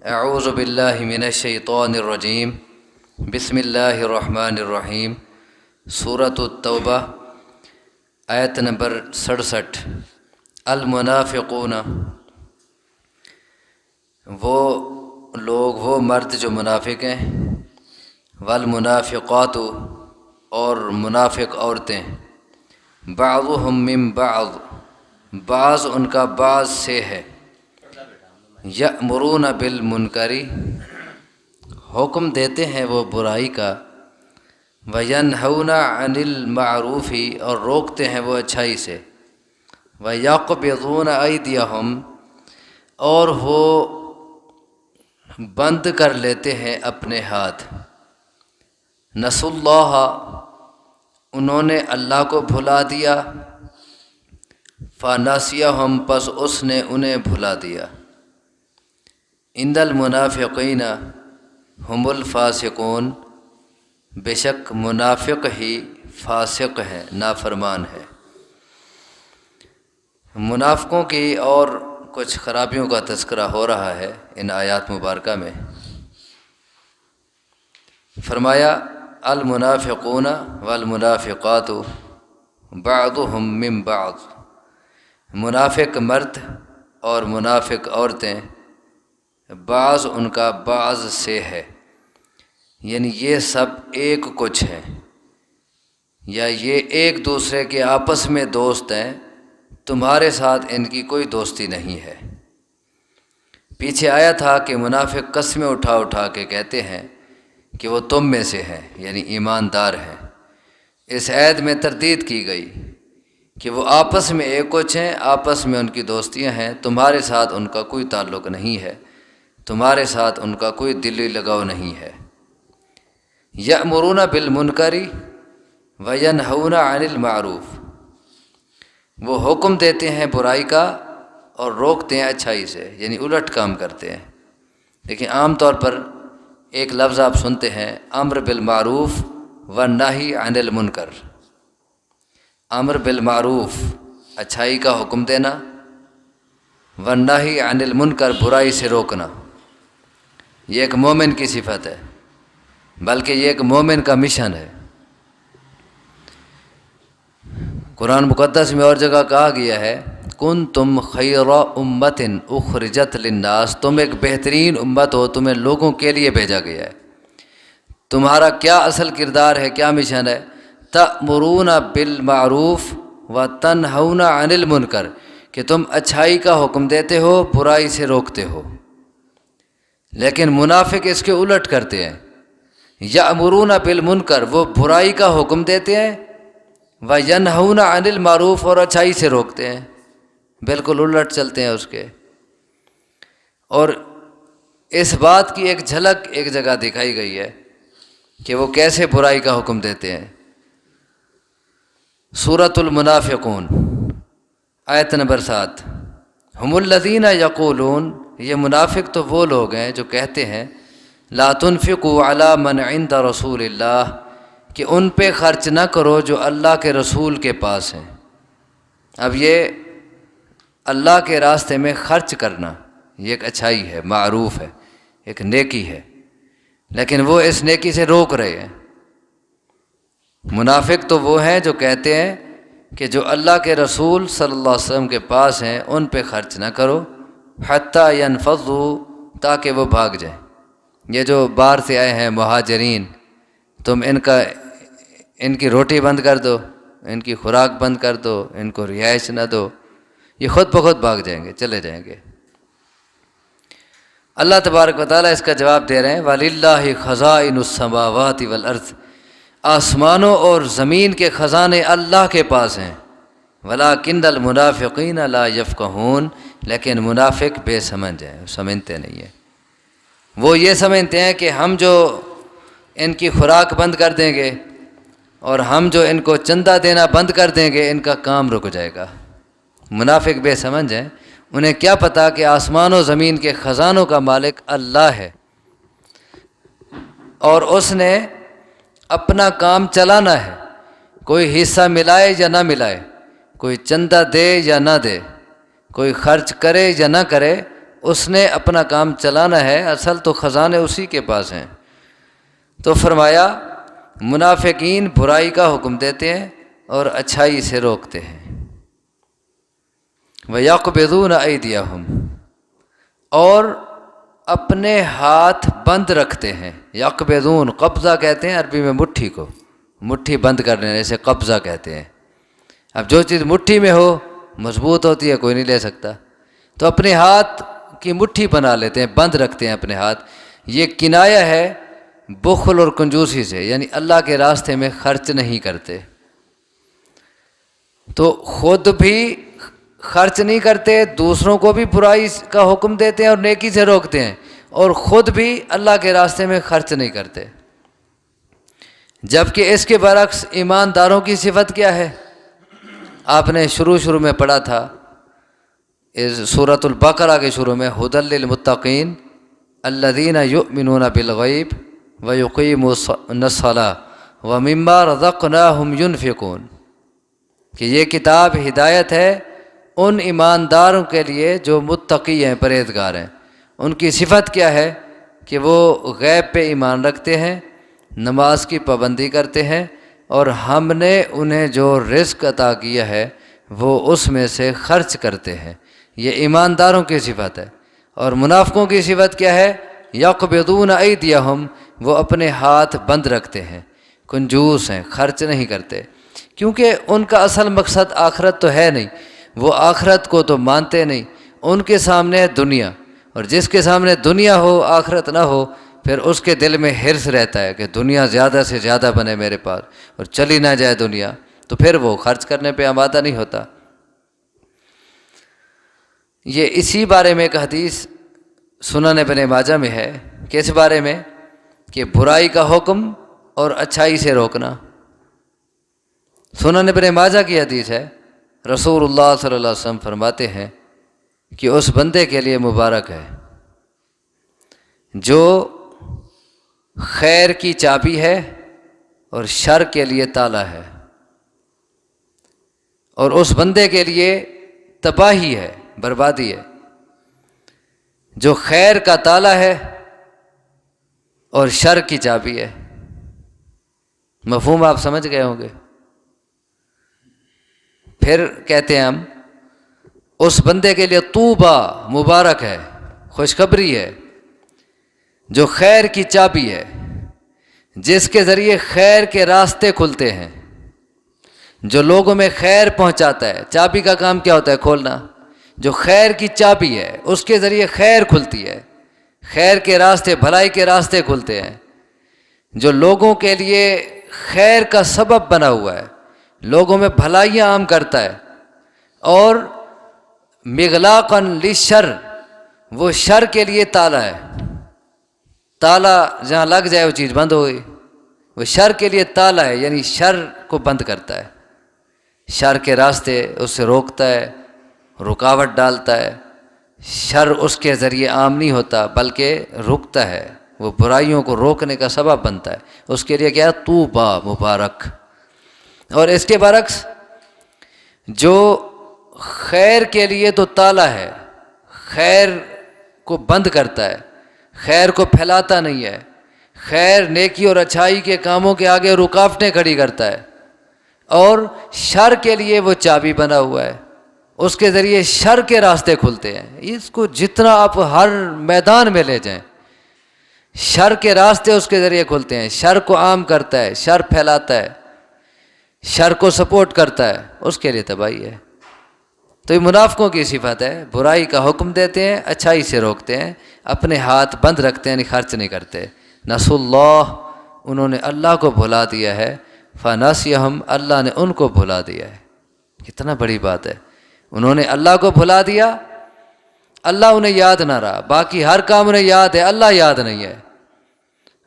اعوذ باللہ من الشیطان الرجیم بسم اللہ الرحمن الرحیم سورۃ التوبہ آیت نمبر 67۔ المنافقون، وہ لوگ، وہ مرد جو منافق ہیں، والمنافقات، اور منافق عورتیں، بعضهم من بعض، بعض ان کا بعض سے ہے، یأمرون بالمنکر، حکم دیتے ہیں وہ برائی کا، وینہون عن المعروف، اور روکتے ہیں وہ اچھائی سے، ویقبضون ایدیہم، اور وہ بند کر لیتے ہیں اپنے ہاتھ، نسوا اللہ، انہوں نے اللہ کو بھلا دیا، فنسیہم، پس اس نے انہیں بھلا دیا، ان المنافقین هم الفاسقون، بے شک منافق ہی فاسق ہے، نافرمان ہے۔ منافقوں کی اور کچھ خرابیوں کا تذکرہ ہو رہا ہے ان آیات مبارکہ میں۔ فرمایا المنافقون والمنافقات بعضهم من بعض، منافق مرد اور منافق عورتیں بعض ان کا بعض سے ہے، یعنی یہ سب ایک کچھ ہیں، یا یہ ایک دوسرے کے آپس میں دوست ہیں، تمہارے ساتھ ان کی کوئی دوستی نہیں ہے۔ پیچھے آیا تھا کہ منافق قسمیں اٹھا اٹھا کے کہتے ہیں کہ وہ تم میں سے ہیں، یعنی ایماندار ہیں۔ اس عید میں تردید کی گئی کہ وہ آپس میں ایک کچھ ہیں، آپس میں ان کی دوستیاں ہیں، تمہارے ساتھ ان کا کوئی تعلق نہیں ہے، تمہارے ساتھ ان کا کوئی دلی لگاؤ نہیں ہے۔ یأمرون بالمنکر وینہون عن المعروف، وہ حکم دیتے ہیں برائی کا اور روکتے ہیں اچھائی سے، یعنی الٹ کام کرتے ہیں۔ لیکن عام طور پر ایک لفظ آپ سنتے ہیں، امر بالمعروف والنہی عن المنکر۔ امر بالمعروف، اچھائی کا حکم دینا، والنہی عن المنکر، برائی سے روکنا۔ یہ ایک مومن کی صفت ہے، بلکہ یہ ایک مومن کا مشن ہے۔ قرآن مقدس میں اور جگہ کہا گیا ہے، کنتم خیر امت اخرجت للناس، تم ایک بہترین امت ہو، تمہیں لوگوں کے لیے بھیجا گیا ہے۔ تمہارا کیا اصل کردار ہے، کیا مشن ہے؟ تأمرون بالمعروف وتنہون عن المنکر، کہ تم اچھائی کا حکم دیتے ہو، برائی سے روکتے ہو۔ لیکن منافق اس کے الٹ کرتے ہیں، یأمرون بالمنکر، وہ برائی کا حکم دیتے ہیں، وینہون عن المعروف، اور اچھائی سے روکتے ہیں، بالکل الٹ چلتے ہیں اس کے۔ اور اس بات کی ایک جھلک ایک جگہ دکھائی گئی ہے کہ وہ کیسے برائی کا حکم دیتے ہیں۔ سورۃ المنافقون آیت نمبر 7، ہم الذین یقولون، یہ منافق تو وہ لوگ ہیں جو کہتے ہیں، لا تنفقوا علی من عند رسول اللہ، کہ ان پہ خرچ نہ کرو جو اللہ کے رسول کے پاس ہیں۔ اب یہ اللہ کے راستے میں خرچ کرنا یہ ایک اچھائی ہے، معروف ہے، ایک نیکی ہے، لیکن وہ اس نیکی سے روک رہے ہیں۔ منافق تو وہ ہیں جو کہتے ہیں کہ جو اللہ کے رسول صلی اللہ علیہ وسلم کے پاس ہیں ان پہ خرچ نہ کرو، حتیٰ ینفضوا، تاکہ وہ بھاگ جائیں۔ یہ جو باہر سے آئے ہیں مہاجرین، تم ان کی روٹی بند کر دو، ان کی خوراک بند کر دو، ان کو رہائش نہ دو، یہ خود بخود بھاگ جائیں گے، چلے جائیں گے۔ اللہ تبارک و تعالیٰ اس کا جواب دے رہے ہیں، وَلِلَّهِ خَزَائِنُ السَّمَاوَاتِ وَالْأَرْضِ، آسمانوں اور زمین کے خزانے اللہ کے پاس ہیں، وَلَٰكِنَّ الْمُنَافِقِينَ لَا يَفْقَهُونَ، لیکن منافق بے سمجھ ہیں، سمجھتے نہیں ہیں۔ وہ یہ سمجھتے ہیں کہ ہم جو ان کی خوراک بند کر دیں گے اور ہم جو ان کو چندہ دینا بند کر دیں گے، ان کا کام رک جائے گا۔ منافق بے سمجھ ہیں، انہیں کیا پتہ کہ آسمان و زمین کے خزانوں کا مالک اللہ ہے، اور اس نے اپنا کام چلانا ہے، کوئی حصہ ملائے یا نہ ملائے، کوئی چندہ دے یا نہ دے، کوئی خرچ کرے یا نہ کرے، اس نے اپنا کام چلانا ہے، اصل تو خزانے اسی کے پاس ہیں۔ تو فرمایا منافقین برائی کا حکم دیتے ہیں اور اچھائی سے روکتے ہیں۔ وَيَقْبِضُونَ أَيْدِيَهُمْ، اور اپنے ہاتھ بند رکھتے ہیں۔ یقبضون، قبضہ کہتے ہیں عربی میں مٹھی کو، مٹھی بند کرنے سے قبضہ کہتے ہیں۔ اب جو چیز مٹھی میں ہو مضبوط ہوتی ہے، کوئی نہیں لے سکتا، تو اپنے ہاتھ کی مٹھی بنا لیتے ہیں، بند رکھتے ہیں اپنے ہاتھ۔ یہ کنایہ ہے بخل اور کنجوسی سے، یعنی اللہ کے راستے میں خرچ نہیں کرتے، تو خود بھی خرچ نہیں کرتے، دوسروں کو بھی برائی کا حکم دیتے ہیں اور نیکی سے روکتے ہیں، اور خود بھی اللہ کے راستے میں خرچ نہیں کرتے۔ جبکہ اس کے برعکس ایمانداروں کی صفت کیا ہے؟ آپ نے شروع میں پڑھا تھا اس سورۃ البقرہ کے شروع میں، ھدی للمتقین الذین یؤمنون بالغیب ویقیمون الصلاۃ ومما رزقناہم ینفقون، کہ یہ کتاب ہدایت ہے ان ایمانداروں کے لیے جو متقی ہیں، پرہیزگار ہیں۔ ان کی صفت کیا ہے؟ کہ وہ غیب پہ ایمان رکھتے ہیں، نماز کی پابندی کرتے ہیں، اور ہم نے انہیں جو رزق عطا کیا ہے وہ اس میں سے خرچ کرتے ہیں۔ یہ ایمانداروں کی صفت ہے۔ اور منافقوں کی صفت کیا ہے؟ یقبضون ایدیہم، وہ اپنے ہاتھ بند رکھتے ہیں، کنجوس ہیں، خرچ نہیں کرتے، کیونکہ ان کا اصل مقصد آخرت تو ہے نہیں، وہ آخرت کو تو مانتے نہیں، ان کے سامنے ہے دنیا، اور جس کے سامنے دنیا ہو آخرت نہ ہو پھر اس کے دل میں حرص رہتا ہے کہ دنیا زیادہ سے زیادہ بنے میرے پاس اور چلی نہ جائے دنیا، تو پھر وہ خرچ کرنے پہ آمادہ نہیں ہوتا۔ یہ اسی بارے میں ایک حدیث سنن ابن ماجہ میں ہے، کس بارے میں؟ کہ برائی کا حکم اور اچھائی سے روکنا۔ سنن ابن ماجہ کی حدیث ہے، رسول اللہ صلی اللہ علیہ وسلم فرماتے ہیں کہ اس بندے کے لیے مبارک ہے جو خیر کی چابی ہے اور شر کے لیے تالا ہے، اور اس بندے کے لیے تباہی ہے، بربادی ہے، جو خیر کا تالا ہے اور شر کی چابی ہے۔ مفہوم آپ سمجھ گئے ہوں گے۔ پھر کہتے ہیں ہم اس بندے کے لیے طوبیٰ، مبارک ہے، خوشخبری ہے، جو خیر کی چابی ہے، جس کے ذریعے خیر کے راستے کھلتے ہیں، جو لوگوں میں خیر پہنچاتا ہے۔ چابی کا کام کیا ہوتا ہے؟ کھولنا۔ جو خیر کی چابی ہے اس کے ذریعے خیر کھلتی ہے، خیر کے راستے، بھلائی کے راستے کھلتے ہیں، جو لوگوں کے لیے خیر کا سبب بنا ہوا ہے، لوگوں میں بھلائیاں عام کرتا ہے، اور مغلاقا للشر، وہ شر کے لیے تالا ہے، تالا جہاں لگ جائے وہ چیز بند ہو گئی، وہ شر کے لیے تالا ہے، یعنی شر کو بند کرتا ہے، شر کے راستے اس سے روکتا ہے، رکاوٹ ڈالتا ہے، شر اس کے ذریعے عام نہیں ہوتا بلکہ رکتا ہے، وہ برائیوں کو روکنے کا سبب بنتا ہے۔ اس کے لیے کیا؟ طوبیٰ، مبارک۔ اور اس کے برعکس جو خیر کے لیے تو تالا ہے، خیر کو بند کرتا ہے، خیر کو پھیلاتا نہیں ہے، خیر، نیکی اور اچھائی کے کاموں کے آگے رکاوٹیں کھڑی کرتا ہے، اور شر کے لیے وہ چابی بنا ہوا ہے، اس کے ذریعے شر کے راستے کھلتے ہیں۔ اس کو جتنا آپ ہر میدان میں لے جائیں، شر کے راستے اس کے ذریعے کھلتے ہیں، شر کو عام کرتا ہے، شر پھیلاتا ہے، شر کو سپورٹ کرتا ہے، اس کے لیے تباہی ہے۔ تو یہ منافقوں کی صفت ہے، برائی کا حکم دیتے ہیں، اچھائی سے روکتے ہیں، اپنے ہاتھ بند رکھتے ہیں، خرچ نہیں کرتے۔ نسوا اللہ، انہوں نے اللہ کو بھلا دیا ہے، فنسیہم، اللہ نے ان کو بھلا دیا ہے۔ کتنا بڑی بات ہے، انہوں نے اللہ کو بھلا دیا، اللہ انہیں یاد نہ رہا، باقی ہر کام انہیں یاد ہے، اللہ یاد نہیں ہے،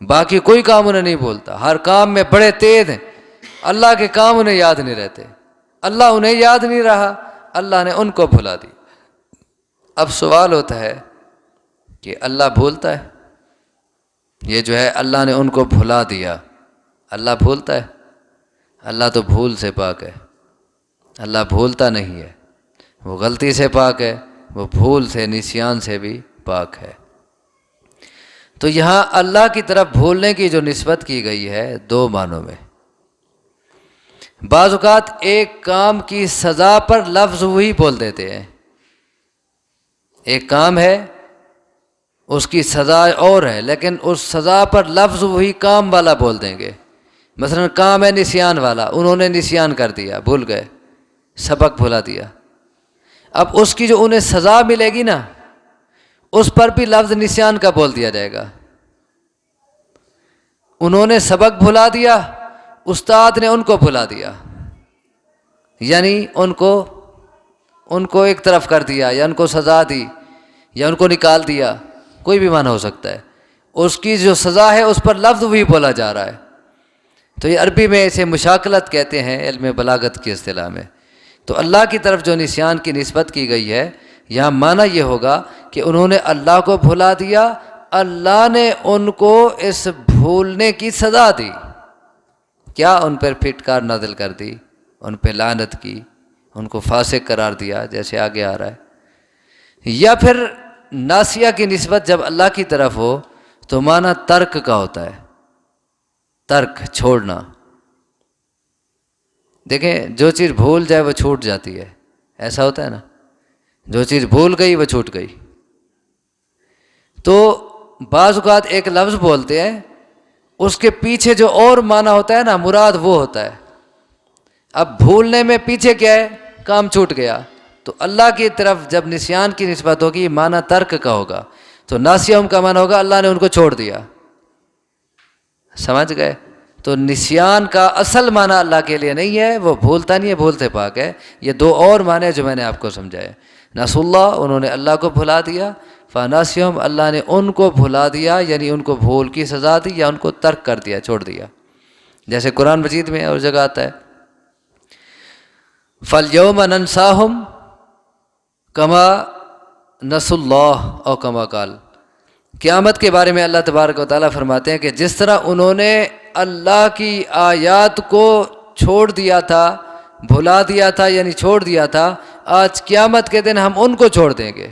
باقی کوئی کام انہیں نہیں بولتا، ہر کام میں بڑے تیز ہیں، اللہ کے کام انہیں یاد نہیں رہتے، اللہ انہیں یاد نہیں رہا، اللہ نے ان کو بھلا دی۔ اب سوال ہوتا ہے کہ اللہ بھولتا ہے؟ یہ جو ہے اللہ نے ان کو بھلا دیا، اللہ بھولتا ہے؟ اللہ تو بھول سے پاک ہے، اللہ بھولتا نہیں ہے، وہ غلطی سے پاک ہے، وہ بھول سے، نسیان سے بھی پاک ہے۔ تو یہاں اللہ کی طرف بھولنے کی جو نسبت کی گئی ہے دو معنوں میں، بعض اوقات ایک کام کی سزا پر لفظ وہی بول دیتے ہیں، ایک کام ہے اس کی سزا اور ہے لیکن اس سزا پر لفظ وہی کام والا بول دیں گے۔ مثلا کام ہے نسیان والا، انہوں نے نسیان کر دیا، بھول گئے، سبق بھلا دیا، اب اس کی جو انہیں سزا ملے گی نا اس پر بھی لفظ نسیان کا بول دیا جائے گا۔ انہوں نے سبق بھلا دیا، استاد نے ان کو بھلا دیا، یعنی ان کو ایک طرف کر دیا یا ان کو سزا دی یا ان کو نکال دیا، کوئی بھی معنی ہو سکتا ہے، اس کی جو سزا ہے اس پر لفظ وہی بولا جا رہا ہے۔ تو یہ عربی میں اسے مشاکلت کہتے ہیں، علم بلاغت کی اصطلاح میں۔ تو اللہ کی طرف جو نسیان کی نسبت کی گئی ہے یہاں معنی یہ ہوگا کہ انہوں نے اللہ کو بھلا دیا، اللہ نے ان کو اس بھولنے کی سزا دی، کیا ان پر پھٹکار نازل کر دی، ان پہ لعنت کی، ان کو فاسق قرار دیا، جیسے آگے آ رہا ہے۔ یا پھر ناسیہ کی نسبت جب اللہ کی طرف ہو تو معنی ترک کا ہوتا ہے، ترک، چھوڑنا۔ دیکھیں جو چیز بھول جائے وہ چھوٹ جاتی ہے، ایسا ہوتا ہے نا، جو چیز بھول گئی وہ چھوٹ گئی۔ تو بعض اوقات ایک لفظ بولتے ہیں، اس کے پیچھے جو اور معنی ہوتا ہے نا مراد وہ ہوتا ہے۔ اب بھولنے میں پیچھے کیا ہے، کام چھوٹ گیا، تو اللہ کی طرف جب نسیان کی نسبت ہوگی معنی ترک کا ہوگا، تو ناسیہم کا معنی ہوگا اللہ نے ان کو چھوڑ دیا، سمجھ گئے؟ تو نسیان کا اصل معنی اللہ کے لیے نہیں ہے، وہ بھولتا نہیں ہے، بھولتے پاک ہے۔ یہ دو اور معنی جو میں نے آپ کو سمجھائے، نسوا اللہ، انہوں نے اللہ کو بھلا دیا، فناسیہم، اللہ نے ان کو بھلا دیا، یعنی ان کو بھول کی سزا دی یا ان کو ترک کر دیا، چھوڑ دیا، جیسے قرآن مجید میں اور جگہ آتا ہے فَالْيَوْمَ نَنْسَاهُمْ كَمَا نَسُوا اللَّهَ او كَمَا قَالَ۔ قیامت کے بارے میں اللہ تبارک و تعالیٰ فرماتے ہیں کہ جس طرح انہوں نے اللہ کی آیات کو چھوڑ دیا تھا، بھلا دیا تھا، یعنی چھوڑ دیا تھا، آج قیامت کے دن ہم ان کو چھوڑ دیں گے،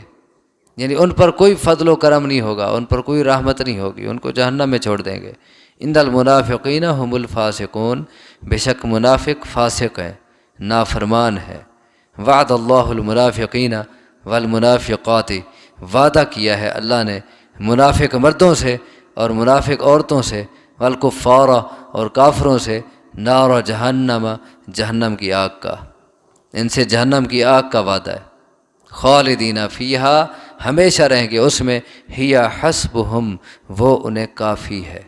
یعنی ان پر کوئی فضل و کرم نہیں ہوگا، ان پر کوئی رحمت نہیں ہوگی، ان کو جہنم میں چھوڑ دیں گے۔ ان المنافقین هم الفاسقون، بے شک منافق فاسق ہے، نافرمان ہے۔ وعد اللہ المنافقین والمنافقات، وعدہ کیا ہے اللہ نے منافق مردوں سے اور منافق عورتوں سے، والکفار، اور کافروں سے، نار جہنم، جہنم کی آگ کا، ان سے جہنم کی آگ کا وعدہ ہے۔ خالدین فیہا، ہمیشہ رہیں گے اس میں، ہی حسبہم، وہ انہیں کافی ہے،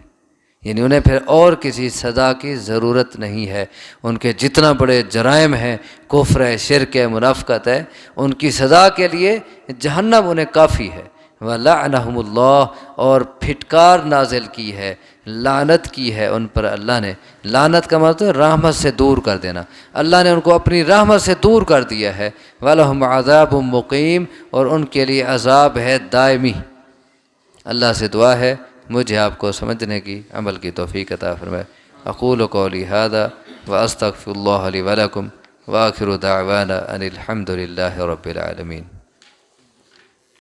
یعنی انہیں پھر اور کسی سزا کی ضرورت نہیں ہے۔ ان کے جتنا بڑے جرائم ہیں، کفر ہے، شرک ہے، منافقت ہے، ان کی سزا کے لیے جہنم انہیں کافی ہے۔ وَلَعْنَهُمُ اللَّهُ، اور پھٹکار نازل کی ہے، لعنت کی ہے ان پر اللہ نے۔ لعنت کا مطلب رحمت سے دور کر دینا، اللہ نے ان کو اپنی رحمت سے دور کر دیا ہے۔ وَلَهُمْ عَذَابٌ مُقِيمٌ، اور ان کے لیے عذاب ہے دائمی۔ اللہ سے دعا ہے مجھے آپ کو سمجھنے کی، عمل کی توفیق عطا فرمائے۔ اقول قولی ھذا واستغفر اللہ لی ولکم، وآخر دعوانا ان الحمد للہ رب العالمین۔